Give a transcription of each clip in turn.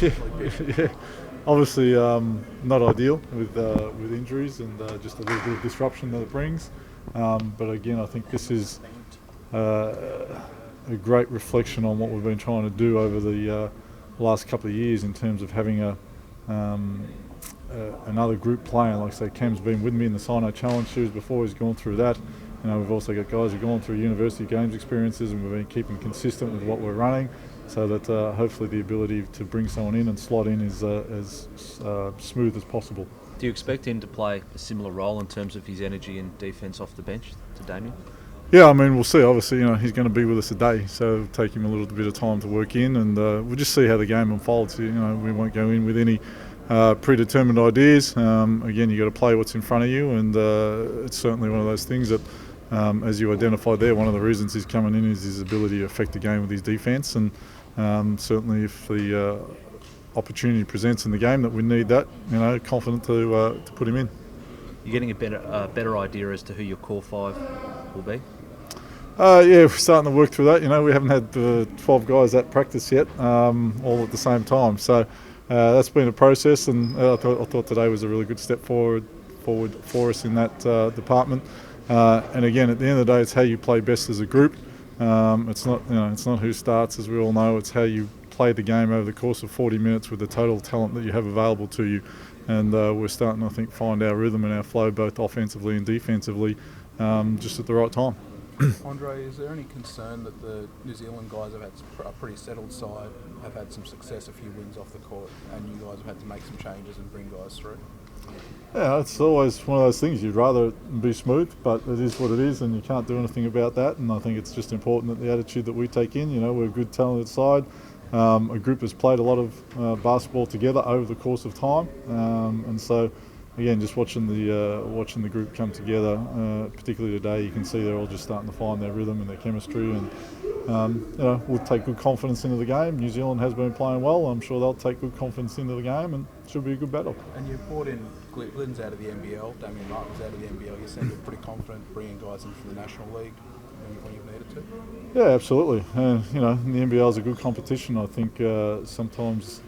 Yeah. Obviously, not ideal with injuries and just a little bit of disruption that it brings. But again, I think this is a great reflection on what we've been trying to do over the last couple of years in terms of having another group playing. Like I say, Cam's been with me in the Sino Challenge Series before. He's gone through that. We've also got guys who've gone through university games experiences, and we've been keeping consistent with what we're running, so that hopefully the ability to bring someone in and slot in is as smooth as possible. Do you expect him to play a similar role in terms of his energy and defence off the bench to Damian? Yeah, I mean, we'll see. Obviously, he's going to be with us a day, so it'll take him a little bit of time to work in, and we'll just see how the game unfolds. We won't go in with any predetermined ideas. Again, you've got to play what's in front of you, and it's certainly one of those things that, as you identified there, one of the reasons he's coming in is his ability to affect the game with his defence, and certainly if the opportunity presents in the game that we need that, confident to put him in. You're getting a better idea as to who your core five will be? Yeah, we're starting to work through that. We haven't had 12 guys at practice yet, all at the same time. So that's been a process, and I thought today was a really good step forward for us in that department. And again, at the end of the day, it's how you play best as a group. It's not who starts, as we all know. It's how you play the game over the course of 40 minutes with the total talent that you have available to you. And we're starting, I think, find our rhythm and our flow both offensively and defensively just at the right time. Andrej, is there any concern that the New Zealand guys have had a pretty settled side, have had some success, a few wins off the court, and you guys have had to make some changes and bring guys through? Yeah, it's always one of those things. You'd rather be smooth, but it is what it is, and you can't do anything about that. And I think it's just important that the attitude that we take in, we're a good, talented side. A group has played a lot of basketball together over the course of time, and so again, just watching the group come together, particularly today, you can see they're all just starting to find their rhythm and their chemistry, and we'll take good confidence into the game. New Zealand has been playing well. I'm sure they'll take good confidence into the game, and it should be a good battle. And you brought in Glynn's out of the NBL, Damian Martin's out of the NBL. You seem pretty confident bringing guys in from the National League when you've needed to. Yeah, absolutely. And the NBL is a good competition. I think sometimes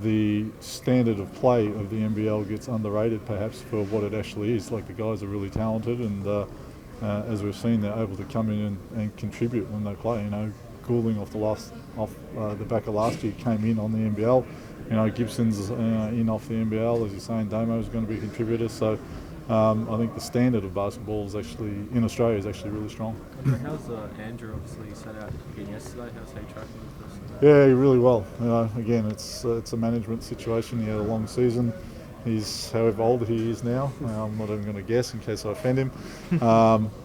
the standard of play of the NBL gets underrated, perhaps, for what it actually is. Like, the guys are really talented, and as we've seen, they're able to come in and contribute when they play. Goulding off the back of last year came in on the NBL. Gibson's in off the NBL, as you're saying. Damo is going to be a contributor. So I think the standard of basketball is actually in Australia is actually really strong. How's Andrew? Obviously, set out again yesterday. How's he tracking with this? Yeah, really well. Again, it's a management situation. He had a long season. He's however old he is now. I'm not even going to guess in case I offend him.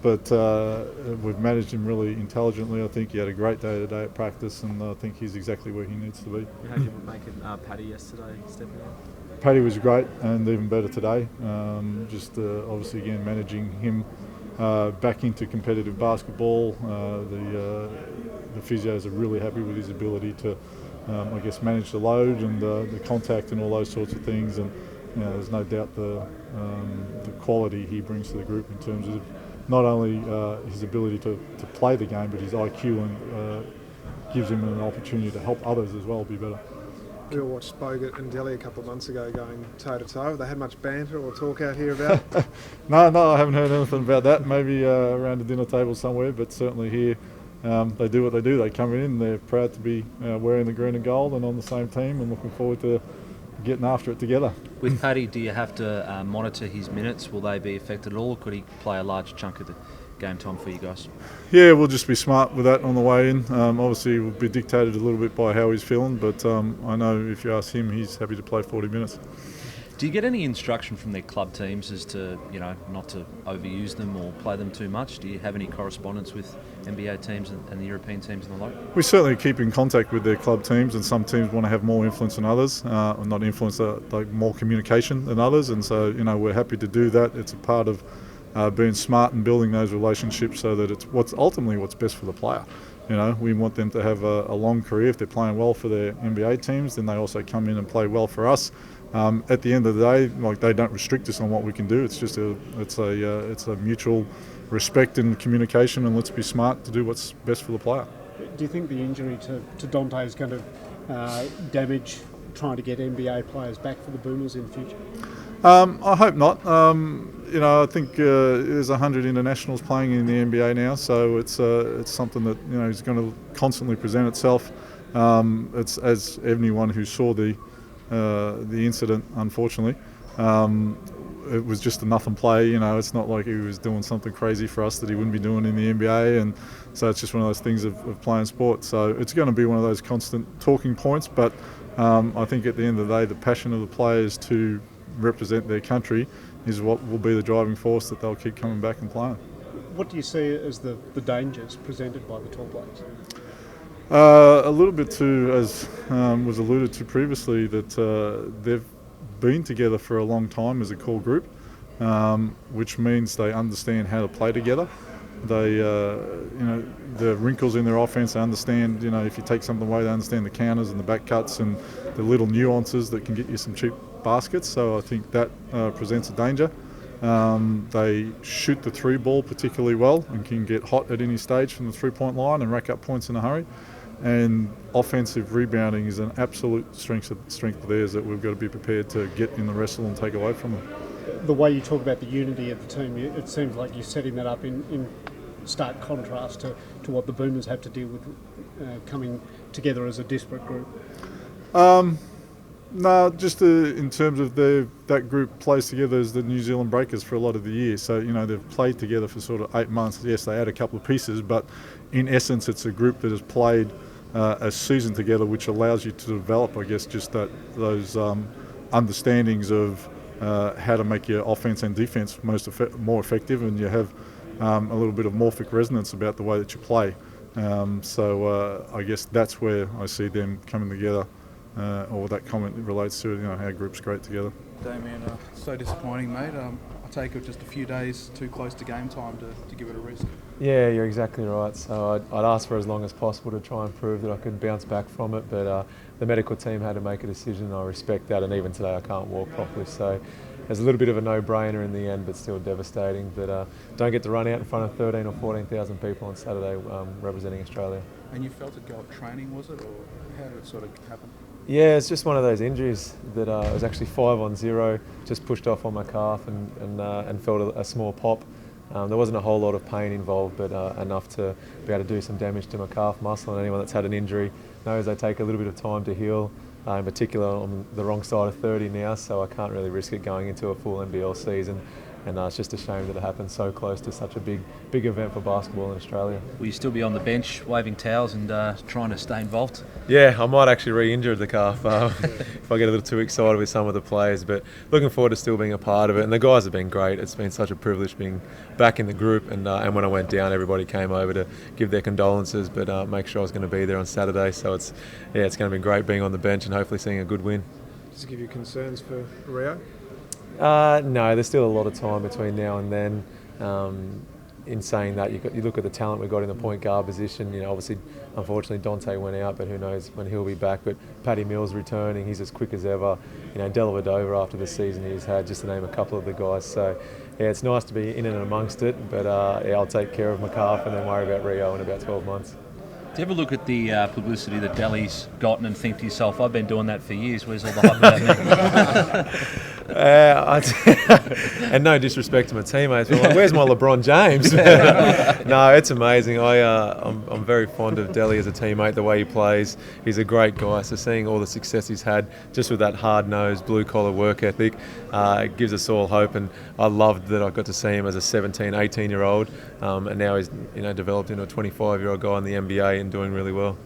But we've managed him really intelligently. I think he had a great day today at practice, and I think he's exactly where he needs to be. How did you make it, Paddy, yesterday, stepping out? Paddy was great, and even better today. Obviously, again, managing him back into competitive basketball. The physios are really happy with his ability to, manage the load and the contact and all those sorts of things. And there's no doubt the quality he brings to the group in terms of not only his ability to play the game, but his IQ, and gives him an opportunity to help others as well be better. We all watched Bogut and Delhi a couple of months ago going toe-to-toe. Have they had much banter or talk out here about? No, I haven't heard anything about that. Maybe around the dinner table somewhere, but certainly here they do what they do. They come in, they're proud to be wearing the green and gold and on the same team, and looking forward to getting after it together. With Paddy, do you have to monitor his minutes? Will they be affected at all, or could he play a large chunk of the game time for you guys? Yeah, we'll just be smart with that on the way in. Obviously, we'll be dictated a little bit by how he's feeling, but I know if you ask him, he's happy to play 40 minutes. Do you get any instruction from their club teams as to, not to overuse them or play them too much? Do you have any correspondence with NBA teams and the European teams and the like? We certainly keep in contact with their club teams, and some teams want to have more influence than others, or not influence, like more communication than others, and so, we're happy to do that. It's a part of being smart and building those relationships so that it's what's best for the player. We want them to have a long career. If they're playing well for their NBA teams, then they also come in and play well for us. At the end of the day, they don't restrict us on what we can do. It's just it's a mutual respect and communication, and let's be smart to do what's best for the player. Do you think the injury to Dante is going to damage trying to get NBA players back for the Boomers in future? I hope not. I think there's 100 internationals playing in the NBA now, so it's something that is going to constantly present itself. It's as anyone who saw the incident, unfortunately. It was just a nothing play. It's not like he was doing something crazy for us that he wouldn't be doing in the NBA, and so it's just one of those things of playing sport. So it's going to be one of those constant talking points, but I think at the end of the day, the passion of the players to represent their country is what will be the driving force that they'll keep coming back and playing. What do you see as the dangers presented by the tall players? A little bit too, as was alluded to previously, that they've been together for a long time as a core group, which means they understand how to play together. They, the wrinkles in their offense, they understand, if you take something away, they understand the counters and the back cuts and the little nuances that can get you some cheap baskets. So I think that presents a danger. They shoot the three ball particularly well and can get hot at any stage from the 3-point line and rack up points in a hurry. And offensive rebounding is an absolute strength of theirs that we've got to be prepared to get in the wrestle and take away from them. The way you talk about the unity of the team, it seems like you're setting that up in stark contrast to what the Boomers have to deal with coming together as a disparate group. No, just in terms of that group plays together as the New Zealand Breakers for a lot of the year. So, they've played together for sort of 8 months. Yes, they add a couple of pieces, but in essence, it's a group that has played a season together, which allows you to develop, I guess, just those understandings of how to make your offense and defense more effective, and you have a little bit of morphic resonance about the way that you play. So I guess that's where I see them coming together. Or that comment relates to how groups great together. Damian, so disappointing, mate. I take it just a few days too close to game time to give it a risk. Yeah, you're exactly right. So I'd asked for as long as possible to try and prove that I could bounce back from it, but the medical team had to make a decision, and I respect that, and even today I can't walk properly. So there's a little bit of a no-brainer in the end, but still devastating. But don't get to run out in front of 13 or 14,000 people on Saturday representing Australia. And you felt it go up training, was it, or how did it sort of happen? Yeah, it's just one of those injuries that I was actually 5-on-0, just pushed off on my calf and felt a small pop. There wasn't a whole lot of pain involved, but enough to be able to do some damage to my calf muscle. And anyone that's had an injury knows they take a little bit of time to heal. In particular, I'm the wrong side of 30 now, so I can't really risk it going into a full NBL season. And it's just a shame that it happened so close to such a big event for basketball in Australia. Will you still be on the bench waving towels and trying to stay involved? Yeah, I might actually re-injure the calf if I get a little too excited with some of the players, but looking forward to still being a part of it. And the guys have been great. It's been such a privilege being back in the group, and when I went down, everybody came over to give their condolences, but make sure I was going to be there on Saturday. So it's going to be great being on the bench and hopefully seeing a good win. Does it give you concerns for Rio? No, there's still a lot of time between now and then. In saying that, you look at the talent we've got in the point guard position. Obviously, unfortunately, Dante went out, but who knows when he'll be back. But Paddy Mills returning, he's as quick as ever. Dellavedova after the season he's had, just to name a couple of the guys. So, yeah, it's nice to be in and amongst it. But I'll take care of my calf and then worry about Rio in about 12 months. Do you ever look at the publicity that Delhi's gotten and think to yourself, I've been doing that for years, where's all the hype about me? And no disrespect to my teammates, but like, where's my LeBron James? No, it's amazing. I'm very fond of Delhi as a teammate, the way he plays. He's a great guy, so seeing all the success he's had just with that hard-nosed, blue-collar work ethic, it gives us all hope. And I loved that I got to see him as a 17, 18-year-old, and now he's developed into a 25-year-old guy in the NBA and doing really well.